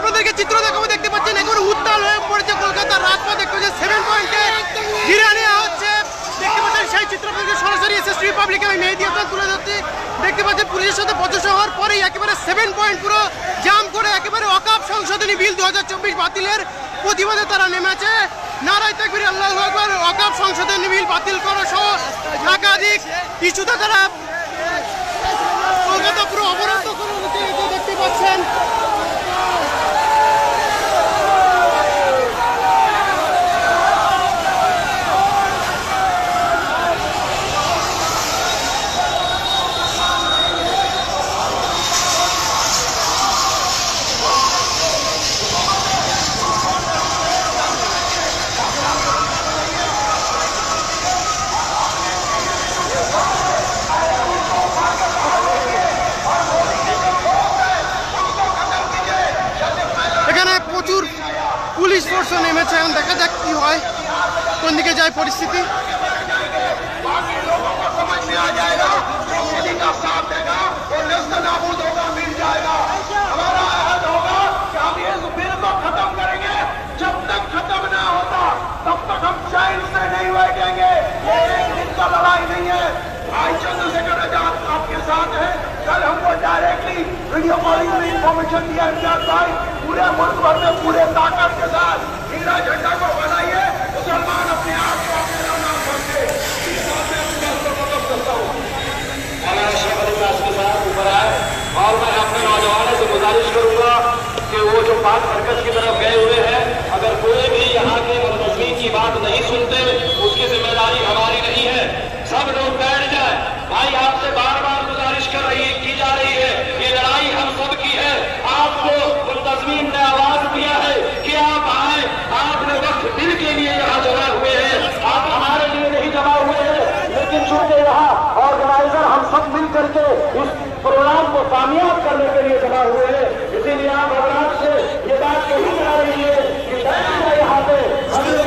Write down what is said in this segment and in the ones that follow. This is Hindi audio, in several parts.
আপনাদেরকে চিত্র দেখাবো, দেখতে পাচ্ছেন একবার উত্তাল হয়ে পড়েছে কলকাতার রাজপথ। দেখতে পাচ্ছেন 7 পয়েন্টে ঘিরে নেওয়া হচ্ছে। দেখতে পাচ্ছেন সেই চিত্র সরাসরি এসএসটি রিপাবলিকে আমি মেহেদী হাসান তুলে ধরছি। দেখতে পাচ্ছেন পুলিশের সাথে বচসা হওয়ার পরেই একেবারে 7 পয়েন্ট পুরো জাম করে একেবারে ওয়াকফ সংশোধনী বিল 2024 বাতিলের প্রতিবাদে তারা নেমেছে। নারায়ে তাকবীর, আল্লাহু আকবার। ওয়াকফ সংশোধনী বিল বাতিল করা সহ একাধিক ইস্যুতে তারা কলকাতা পুরো অবরুদ্ধ করে দেখতে পাচ্ছেন। প্রচুর পুলিশ ফোর্সও নেমেছে। এখন দেখা যাক কি হয়, কোন দিকে যায় পরিস্থিতি। आपके साथ है। कल हमको डायरेक्टली वीडियो कॉलिंग में इंफॉर्मेशन दिया भाई पूरे मुल्क भर में पूरे ताकत के साथ नीला झंडा को बनाइए। मुसलमान अपने आप को अपना नाम करते के साथ ऊपर आए। और मैं अपने नौजवानों से गुजारिश करूंगा कि वो जो बात मरकज की तरफ गए हुए हैं, अगर कोई भी यहाँ के मुस्लिम की बात नहीं सुनते, उसकी जिम्मेदारी हमारी नहीं है। सब लोग बैठ जाए। भाई आपसे बार बार गुजारिश की जा रही है, ये लड़ाई हम सब की है। आपको मुल्तज़मीन ने आवाज दिया है कि आप आए। आपने वक्त दिल के लिए यहाँ जमा हुए हैं, आप हमारे लिए नहीं जमा हुए हैं। लेकिन चूंकि यहाँ ऑर्गेनाइजर हम सब मिल करके इस प्रोग्राम को कामयाब करने के लिए जमा हुए हैं, इसीलिए आप हजरात से ये बात कही जा रही है कि यहाँ पे हम लोग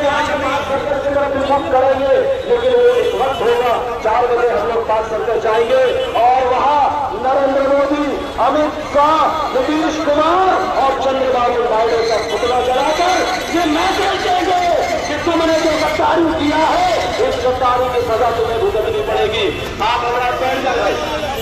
करेंगे, लेकिन वो इस वक्त होगा 4 बजे हम लोग बात करके जाएंगे। और वहाँ नरेंद्र मोदी, अमित शाह, नीतीश कुमार और चंद्रबाबू नायडू का पुतला जलाकर ये मैसेज देंगे कि तुमने जो गद्दारी किया है, इस गद्दारी की सजा तुम्हें भुगतनी पड़ेगी। आप हमारा बैठ जाए,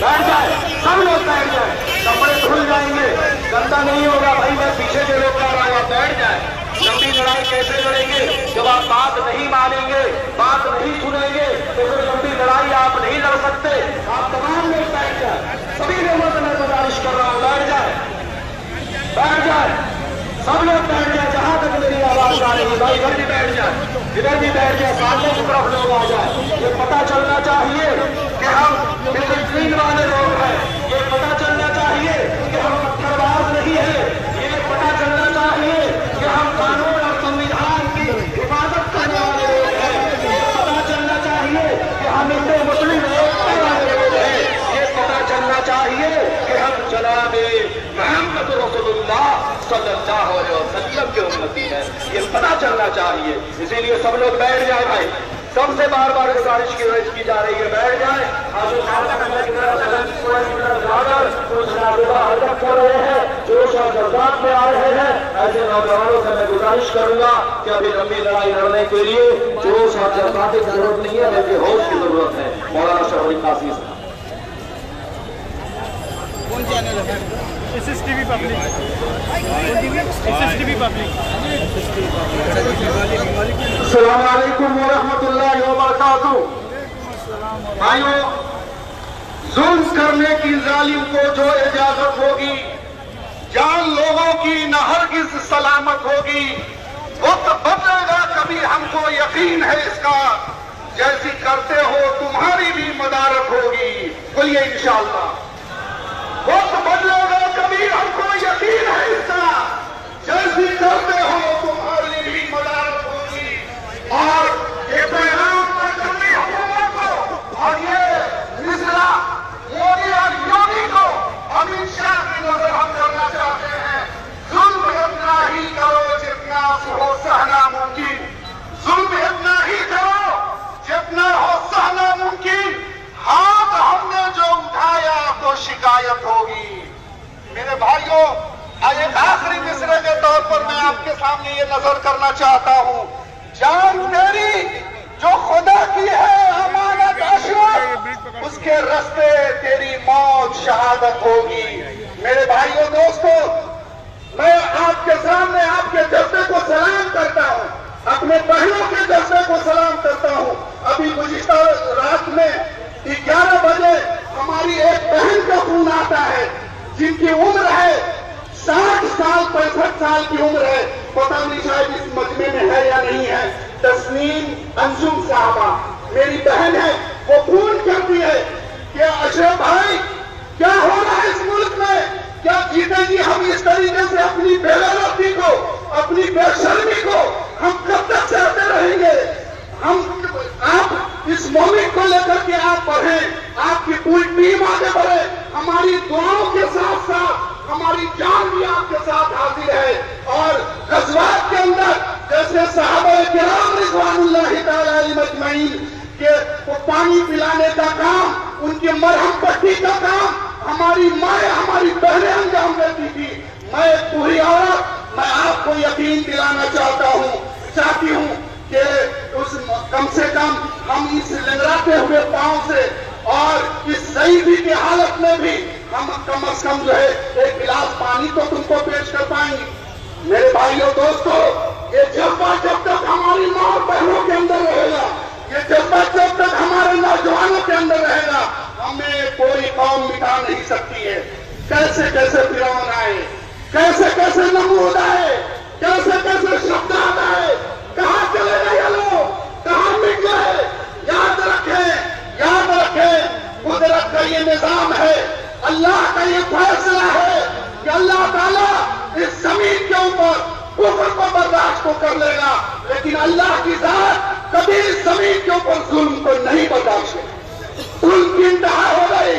बैठ जाए, सब लोग बैठ जाए, कपड़े धुल जाएंगे, गंदा नहीं होगा। भाई मैं पीछे जो लोग कर रहा हूँ बैठ जाए। लंबी लड़ाई कैसे लड़ेंगे जब आप बात नहीं मानेंगे, बात नहीं सुनेंगे, तो फिर लंबी लड़ाई आप नहीं लड़ सकते। आप तमाम लोग बैठ जाए, सभी लोगों से मैं गुजारिश कर रहा हूँ बैठ जाए, बैठ जाए, सब लोग बैठ जाए। जहां तक मेरी आवाज आ रही है भाई इधर भी बैठ जाए, इधर भी बैठ जाए, सामने की तरफ लोग आ जाए। ये पता चलना चाहिए कि हम डिसिप्लिन वाले लोग हैं, ये पता चलना चाहिए कि हम पत्थरबाज नहीं है, ये पता चलना चाहिए कि हम कानून और संविधान की हिफाजत करने वाले लोग हैं, ये पता चलना चाहिए कि हम हिंदू मुस्लिम एकता वाले लोग हैं, ये पता चलना चाहिए कि हम जनाबे मोहम्मद रसूलुल्लाह सल्लल्लाहु अलैहि वसल्लम के उम्मती हैं, ये पता चलना चाहिए। इसीलिए सब लोग बैठ जाए भाई, सबसे बार बार गुजारिश की जा रही है बैठ जाए। आज जो कर रहे हैं, जोश और जज्बात में आ रहे हैं, ऐसे नौजवानों से मैं गुजारिश करूंगा कि अभी लंबी लड़ाई लड़ने के लिए जोश और जज्बात की जरूरत नहीं है, बल्कि होश की जरूरत है। मौलाना शफी कासी साहब। कौन चैनल है? एसएसटीवी पब्लिक, एसएसटीवी पब्लिक। अस्सलाम वालेकुम व रहमतुल्लाहि व बरकातुहू। भाइयों, जुल्म करने की जालिम को जो इजाजत होगी, जान लोगों की न हरगिज सलामत होगी। वक्त बदलेगा कभी हमको यकीन है इसका, जैसी करते हो तुम्हारी भी मदारत होगी। बोलिए इंशाअल्लाह। वक्त बदलेगा कभी हमको यकीन है इसका, जैसी करते हो तुम्हारी भी मदारत होगी। और ये पैगाम करनी हुकूमत को और ये मिसरा मोदी और योगी को अमित शाह की नजर हम करना चाहते हैं। जुल्म इतना ही करो जितना हो सहना मुमकिन, जुल्म इतना ही करो जितना हो सहना मुमकिन। हाथ हमने जो उठाया तो शिकायत होगी। मेरे भाइयों, एक आखिरी मिसरे के सामने ये नजर करना चाहता हूँ, जान तेरी जो खुदा की है अमानत अशरफ, उसके रास्ते तेरी मौत शहादत होगी। मेरे भाइयों दोस्तों, मैं आपके सामने आपके जज्बे को सलाम करता हूँ, अपने बहनों के जज्बे को सलाम करता हूँ। अभी गुज़िश्ता रात में 11 बजे हमारी एक बहन का फोन आता है जिनकी उम्र है 60 साल 65 साल की उम्र है, पता नहीं शायद इस मजमे में है या नहीं है। तस्नीम अंजुम साहबा मेरी बहन है, वो फोन करती है कि अशरफ भाई क्या हो रहा है इस मुल्क में, क्या जीतेंगे हम इस तरीके से अपनी बेगैरती को, अपनी बेशर्मी को हम कब तक सहते रहेंगे। हम आप इस मोमिन को लेकर के आप बढ़ें, आपकी पूरी टीम आगे बढ़े, हमारी दुआओं के साथ साथ हमारी जान भी आपके साथ हाजिर है। और गज़वात के अंदर जैसे सहाबा किराम रिज़वानुल्लाहि तआला अलैहिम अजमईन के पानी पिलाने का काम, उनकी मरहम पट्टी का काम हमारी माए हमारी बहनें अंजाम देती थी। मैं एक पूरी औरत, मैं आपको यकीन दिलाना चाहती हूँ कि उस कम से कम हम इस लंगड़ाते हुए पांव से और इस शहीदी की हालत में भी हम कम से कम जो है एक गिलास पानी तो तुमको पेश कर पाएंगे। मेरे भाइयों दोस्तों, ये जज्बा जब तक हमारी माँ और बहनों के अंदर रहेगा, ये जज्बा जब तक हमारे नौजवानों के अंदर रहेगा, हमें कोई कौम मिटा नहीं सकती है। कैसे कैसे फिरौन आए, कैसे कैसे नमरूद आए, कैसे कैसे शद्दाद आए, कहां चले गए लोग, कहां मिट गए। याद रखें कुदरत का ये निजाम है, अल्लाह का ये फैसला है कि अल्लाह ताला इस जमीन के ऊपर कुफ्र को बर्दाश्त को कर लेगा, लेकिन अल्लाह की जात कभी इस जमीन के ऊपर जुल्म को नहीं बर्दाश्त करेगी। जुल्म की इंतहा हो गई।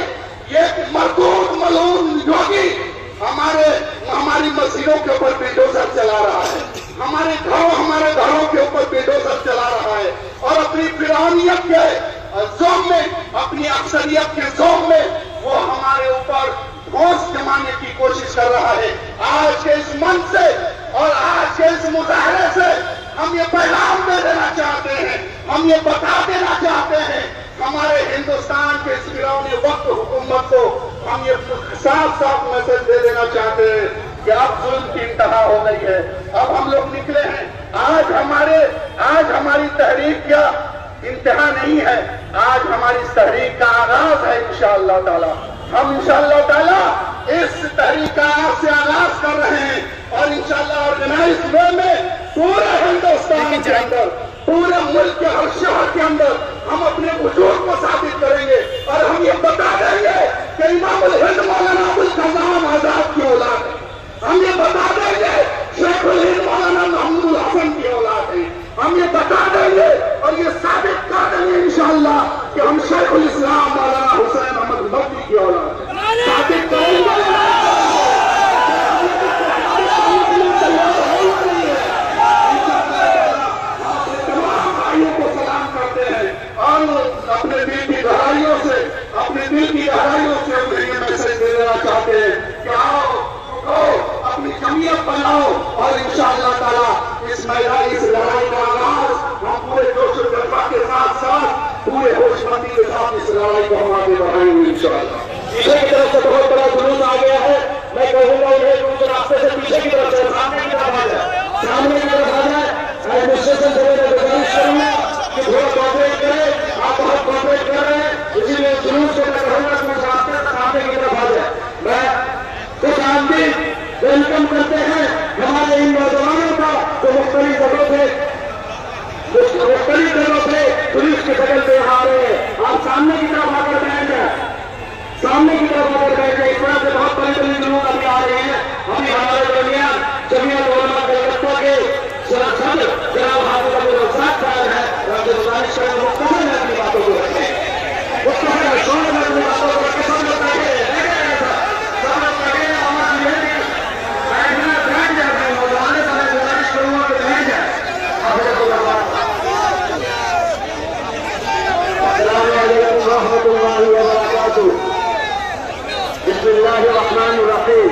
ये मरदूद मलून योगी हमारी मस्जिदों के ऊपर बिल्डोजर चला रहा है, हमारे घरों के ऊपर बिल्डोजर चला रहा है और अपनी फिरौनियत के जोम में, अपनी अक्सरियत के जोम में वो हमारे ऊपर घोष जमाने की कोशिश कर रहा है। आज के इस मन से और आज के इस मुजाहरे से हम ये पैगाम दे देना चाहते हैं, हम ये बता देना चाहते हैं हमारे हिंदुस्तान के इस फिरौनी वक्त हुकूमत को, हम ये साफ साफ मैसेज दे देना चाहते हैं कि अब जुल्म की इंतहा हो गई है। अब हम लोग निकले हैं, आज हमारी तहरीक का इंतहा नहीं है, आज हमारी इस तहरीक का आगाज है। इंशाअल्लाह ताला हम इंशाअल्लाह ताला इस तहरीक का आज से आगाज कर रहे हैं और इंशाअल्लाह ऑर्गेनाइज वे में पूरे हिंदुस्तान के अंदर, पूरे मुल्क के हर शहर के अंदर हम अपने वजूद को साबित करेंगे और हम ये बता देंगे कि इमामुल हिंद मौलाना अबुल कलाम आजाद की औलाद है। हम ये बता देंगे शेखुल हिंद मौलाना महमूद हसन की औलाद है। हम ये बता देंगे और ये साबित कर देंगे इंशाअल्लाह कि हम शेखुल इस्लाम मौलाना हुसैन अहमद मदनी की औलाद है। साबित करेंगे। अपने दिल की गहराइयों से उन्हें ये मैसेज दे देना चाहते हैं कि आओ अपनी जमीयत बनाओ और इंशाअल्लाह ताला इस लड़ाई का आगाज हम पूरे जोश और जज्बा के साथ साथ पूरे होशमंदी के साथ इस लड़ाई को हम आगे बढ़ाएंगे इंशाअल्लाह। पीछे की तरफ से बहुत बड़ा जुलूस आ गया है, मैं कहूँगा उन्हें उस रास्ते से पीछे की तरफ से सामने की तरफ आ जाए, सामने की तरफ आ जाए। एडमिनिस्ट्रेशन से मैं गुजारिश करूंगा कि थोड़ा कोऑपरेट करें, आप बहुत कोऑपरेट कर रहे हैं, इसीलिए जुलूस से मैं कहूँगा कि उस रास्ते से सामने की तरफ आ जाए। मैं कुछ आदमी वेलकम करते हैं हमारे इन नौजवानों का जो मुख्तलिफ जगहों पे पुलिस के बगल पे आ रहे हैं। आप सामने की तरफ आकर बैठ जाए, सामने की तरफ आकर बैठ जाए। इस तरह से बहुत बड़े लोग अभी आ रहे हैं। अभी हमारे दरमियान जमीयत उलमा कलकत्ता के सदर जनाब हाफिज अब्दुल रज़ाक साहब हैं, मुख्तसर में अपनी बातों को रखें, मुख्तसर शोर में अपनी बातों को रखें। सब लोग बैठे बिस्मिल्लाहिर्रहमानिर्रहीम।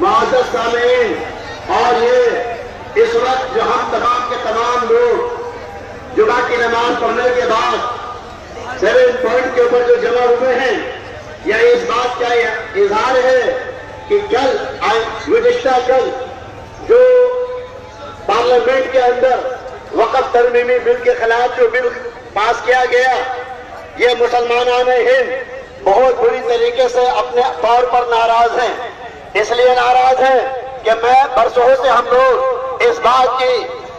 मुअज़्ज़ज़ सामीन, और ये इस वक्त जो हम तमाम के तमाम लोग जुमा की नमाज पढ़ने के बाद 7 पॉइंट के ऊपर जो जमा हुए हैं, यह इस बात का इजहार है कि कल गुज़िश्ता कल जो पार्लियामेंट के अंदर वक़्फ़ तरमीमी बिल के खिलाफ जो बिल पास किया गया, ये मुसलमान हिंद बहुत बुरी तरीके से अपने तौर पर नाराज हैं। इसलिए नाराज हैं कि मैं बरसों से हम लोग इस बात की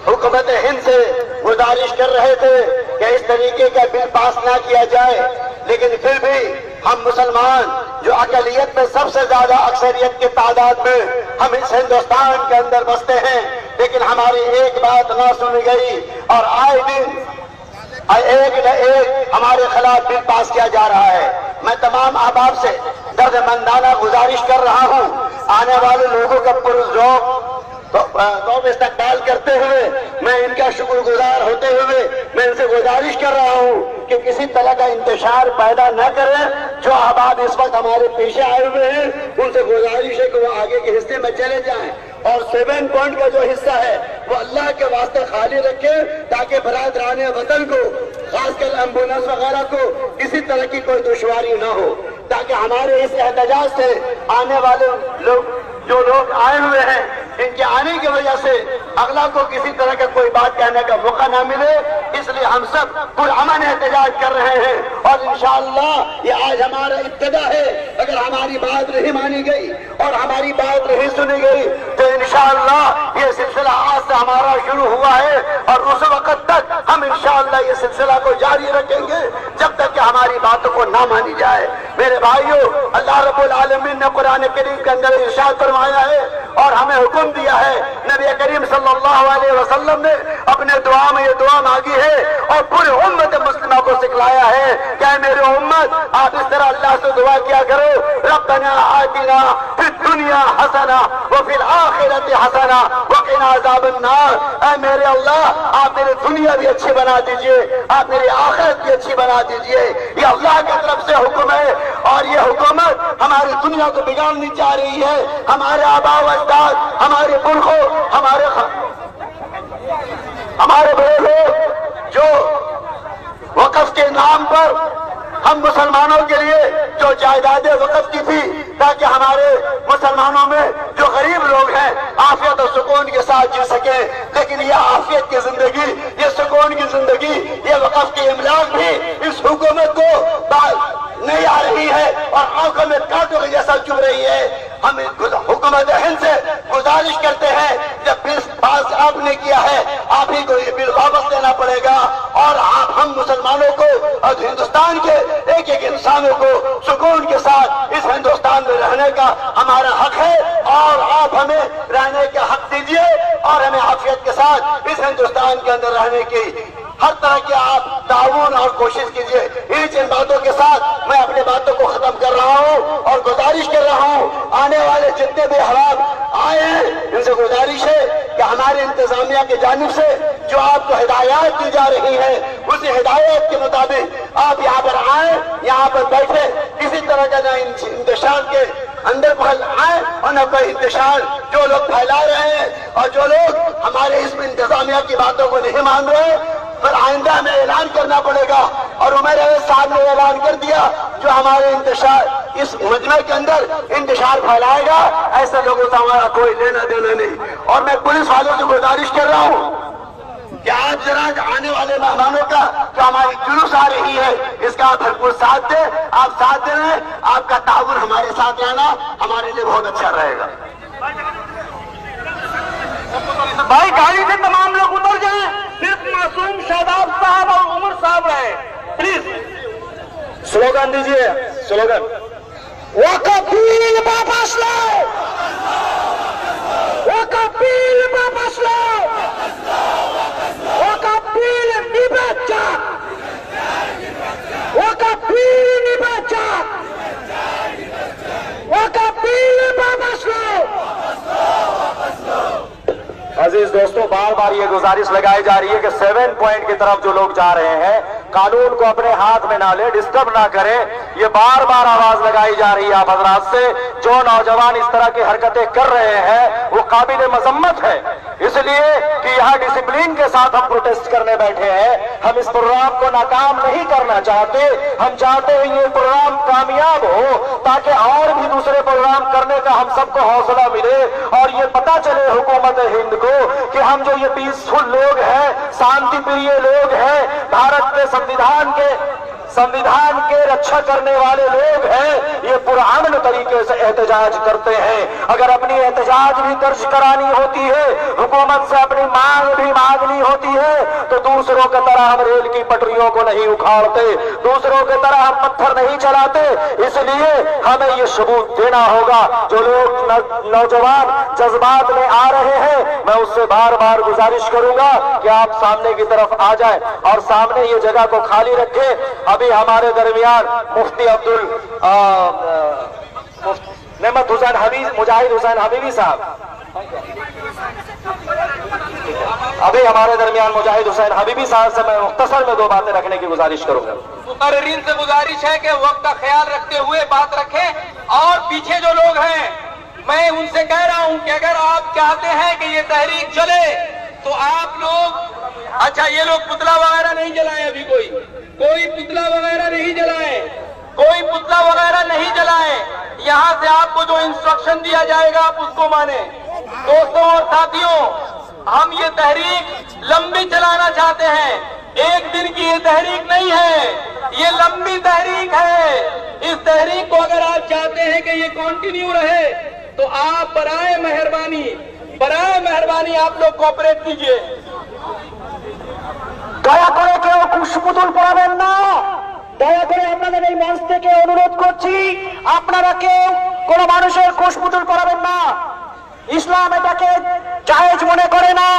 हुकूमत हिंद से गुजारिश कर रहे थे कि इस तरीके का बिल पास ना किया जाए, लेकिन फिर भी हम मुसलमान जो अकलियत में सबसे ज्यादा अक्सरियत की तादाद में हम इस हिंदुस्तान के अंदर बसते हैं, लेकिन हमारी एक बात ना सुनी गई और आए दिन एक न एक हमारे खिलाफ बिल पास किया जा रहा है। मैं तमाम अहबाब से दर्दमंदाना गुजारिश कर रहा हूँ, आने वाले लोगों का पुरजोर इस्तकबाल करते हुए मैं इनका शुक्रगुजार होते हुए मैं इनसे गुजारिश कर रहा हूँ कि किसी तरह का इंतशार पैदा न करें। जो अहबाब इस वक्त हमारे पीछे आए हुए हैं, उनसे गुजारिश है कि वो आगे के हिस्से में चले जाएं और 7 पॉइंट का जो हिस्सा है वो अल्लाह के वास्ते खाली रखें, ताकि बरादराने वतन को, खासकर एम्बुलेंस वगैरह को किसी तरह की कोई दुश्वारी न हो, ताकि हमारे इस एहतजाज से आने वाले लोग जो लोग आए हुए हैं, इनके आने की वजह से अगला को किसी तरह का कोई बात कहने का मौका ना मिले। इसलिए हम सब पुरअमन एहतजाज कर रहे हैं और इंशाअल्लाह ये आज हमारा इब्तिदा है। अगर हमारी बात नहीं मानी गई और हमारी बात नहीं सुनी गई तो इंशाअल्लाह ये सिलसिला आज से हमारा शुरू हुआ है और उस वक्त तक हम इंशाअल्लाह ये सिलसिला को जारी रखेंगे जब तक कि हमारी बातों को ना मानी जाए। मेरे भाइयों, अल्लाह रब्बुल आलमीन ने कुरान करीम के अंदर इरशाद फरमाया है और हमें हुक्म दिया है, नबी करीम सल्लल्लाहु अलैहि वसल्लम ने अपने दुआ में ये दुआ मांगी है और पूरे उम्मत मुस्लिमा को सिखलाया है क्या मेरे उम्मत, आप इस तरह अल्लाह से दुआ किया करो, रब्बना आतिना फिद दुनिया हसना व फिल आखिरति हसना व क़िना अज़ाबन नार। ऐ मेरे अल्लाह, आप मेरी दुनिया भी अच्छी बना दीजिए, आप मेरी आखिरत भी अच्छी बना दीजिए। ये अल्लाह की तरफ से हुक्म है और ये हुकूमत हमारी दुनिया को बिगाड़नी चाह रही है। हमारे आबा व अजदाद, हमारे पुरखों, हमारे बड़े लोग जो वक़्फ़ के नाम पर हम मुसलमानों के लिए जो जायदादें वक़्फ़ की थी ताकि हमारे मुसलमानों में जो गरीब लोग हैं आफियत और सुकून के साथ जी सके, लेकिन ये आफियत की जिंदगी, ये सुकून की जिंदगी, ये वक़्फ़ की इमलाक भी इस हुकूमत को नहीं आ रही है और आंखों में कांटों के जैसा चुभ रही है। हम हुकूमत हिंद से गुजारिश करते हैं, जब बिल पास आपने किया है आप ही को ये बिल वापस लेना पड़ेगा और हम मुसलमानों को और हिंदुस्तान के एक एक इंसानों को सुकून के साथ इस हिंदुस्तान में रहने का हमारा हक है और आप हमें रहने का हक दीजिए और हमें आफियत के साथ इस हिंदुस्तान के अंदर रहने की हर तरह की आप ताउन और कोशिश कीजिए। इन बातों के साथ मैं अपनी बातों को खत्म कर रहा हूँ और गुजारिश कर रहा हूँ आने वाले जितने भी हालात आए हैं इनसे गुजारिश है कि हमारे इंतजामिया की जानिब से जो आपको हिदायत दी जा रही है उसी हिदायत के मुताबिक आप यहाँ पर आए, यहाँ पर बैठे, किसी तरह का न इंतशार के अंदर आए और न कोई इंतशार जो लोग फैला रहे हैं और जो लोग हमारे इस इंतजामिया की बातों को नहीं मान रहे, पर आइंदा हमें ऐलान करना पड़ेगा और उमर साहब ने ऐलान कर दिया जो हमारे इंतशार इस मजमे के अंदर इंतशार फैलाएगा ऐसे लोगों से हमारा कोई लेना देना नहीं। और मैं पुलिस वालों से गुजारिश कर रहा हूँ कि आज जरा आने वाले मेहमानों का जो हमारी जुलूस आ रही है इसका आप भरपूर साथ दें, आप साथ दे रहे हैं, आपका ताउन हमारे साथ रहना हमारे लिए बहुत अच्छा रहेगा। भाई गाड़ी से तमाम लोग उतर जाएं, सिर्फ मासूम शादाब साहब और उमर साहब रहे, प्लीज। स्लोगन दीजिए, स्लोगन वक़्फ़ बिल वापस लो, वक़्फ़ बिल वापस लो, वक़्फ़ बिल निबच्चा, वक़्फ़ बिल निबच्चा, वक़्फ़ बिल वापस लो। अजीज दोस्तों बार बार ये गुजारिश लगाई जा रही है कि 7 पॉइंट की तरफ जो लोग जा रहे हैं कानून को अपने हाथ में ना ले, डिस्टर्ब ना करें। ये बार बार आवाज लगाई जा रही है आप हजरात से। जो नौजवान इस तरह की हरकतें कर रहे हैं वो काबिल मजम्मत है, इसलिए कि यहाँ डिसिप्लिन के साथ हम प्रोटेस्ट करने बैठे हैं। हम इस प्रोग्राम को नाकाम नहीं करना चाहते, हम चाहते हैं ये प्रोग्राम कामयाब हो ताकि और भी दूसरे प्रोग्राम करने का हम सबको हौसला मिले और ये पता चले हुकूमत हिंद को कि हम जो ये पीसफुल लोग हैं, शांति प्रिय लोग हैं, भारत के संविधान के रक्षा करने वाले लोग हैं, ये पुरअमन तरीके से एहतजाज करते हैं। अगर अपनी एहतजाज भी दर्ज करानी होती है, हुकूमत से अपनी मांग भी मांगनी होती है, तो दूसरों की तरह हम रेल की पटरियों को नहीं उखाड़ते, दूसरों की तरह हम पत्थर नहीं चलाते। इसलिए हमें ये सबूत देना होगा। जो लोग नौजवान जज्बात में आ रहे हैं, मैं उससे बार बार गुजारिश करूंगा कि आप सामने की तरफ आ जाएं और सामने ये जगह को खाली रखें। अभी हमारे दरमियान मुफ्ती नेमत हुसैन हबीब, मुजाहिद हुसैन हबीबी साहब, अभी हमारे दरमियान मुजाहिद हुसैन हबीबी साहब से मैं मुख्तसर में 2 बातें रखने की गुजारिश करूंगा। मुकर्रिरीन से गुजारिश है कि वक्त का ख्याल रखते हुए बात रखें। और पीछे जो लोग हैं, मैं उनसे कह रहा हूं कि अगर आप चाहते हैं कि ये तहरीक चले तो आप लोग, अच्छा ये लोग पुतला वगैरह नहीं जलाए, अभी कोई पुतला वगैरह नहीं जलाए, कोई पुतला वगैरह नहीं जलाए। यहाँ से आपको जो इंस्ट्रक्शन दिया जाएगा आप उसको माने। दोस्तों और साथियों, हम ये तहरीक लंबी चलाना चाहते हैं, एक दिन की ये तहरीक नहीं है, ये लंबी तहरीक है। इस तहरीक को अगर आप चाहते हैं कि ये कंटिन्यू रहे तो आप बराए मेहरबानी आप लोग कोऑपरेट कीजिए। দয়া করে কেউ কুশপুতুল পড়াবেন না, দয়া করে আপনাদের এই মঞ্চ থেকে অনুরোধ করছি, আপনারা কেউ কোনো মানুষের কুশপুতুল পড়াবেন না। ইসলাম এটাকে জায়েজ মনে করে না।